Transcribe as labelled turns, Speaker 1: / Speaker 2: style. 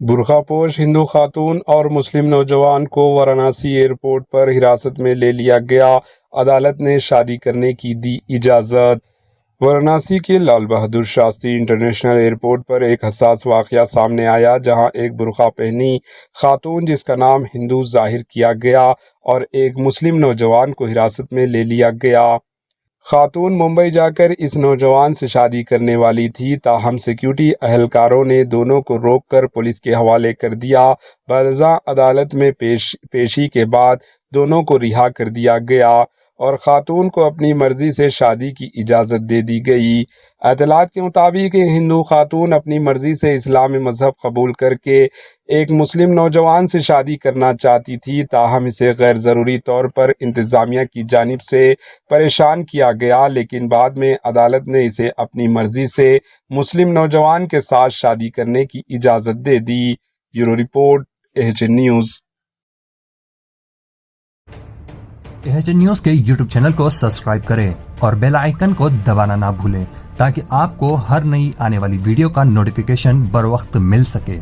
Speaker 1: برقع پوش ہندو خاتون اور مسلم نوجوان کو وارانسی ایئرپورٹ پر حراست میں لے لیا گیا، عدالت نے شادی کرنے کی دی اجازت۔ وارانسی کے لال بہادر شاستری انٹرنیشنل ایئرپورٹ پر ایک حساس واقعہ سامنے آیا، جہاں ایک برقع پہنی خاتون جس کا نام ہندو ظاہر کیا گیا اور ایک مسلم نوجوان کو حراست میں لے لیا گیا۔ خاتون ممبئی جا کر اس نوجوان سے شادی کرنے والی تھی، تاہم سیکیورٹی اہلکاروں نے دونوں کو روک کر پولیس کے حوالے کر دیا۔ بعد ازاں عدالت میں پیشی کے بعد دونوں کو رہا کر دیا گیا اور خاتون کو اپنی مرضی سے شادی کی اجازت دے دی گئی۔ اطلاعات کے مطابق یہ ہندو خاتون اپنی مرضی سے اسلامی مذہب قبول کر کے ایک مسلم نوجوان سے شادی کرنا چاہتی تھی، تاہم اسے غیر ضروری طور پر انتظامیہ کی جانب سے پریشان کیا گیا، لیکن بعد میں عدالت نے اسے اپنی مرضی سے مسلم نوجوان کے ساتھ شادی کرنے کی اجازت دے دی۔ بیورو رپورٹ، AHN نیوز۔
Speaker 2: AHN نیوز کے یوٹیوب چینل کو سبسکرائب کریں اور بیل آئیکن کو دبانا نہ بھولیں تاکہ آپ کو ہر نئی آنے والی ویڈیو کا نوٹیفیکیشن بر وقت مل سکے۔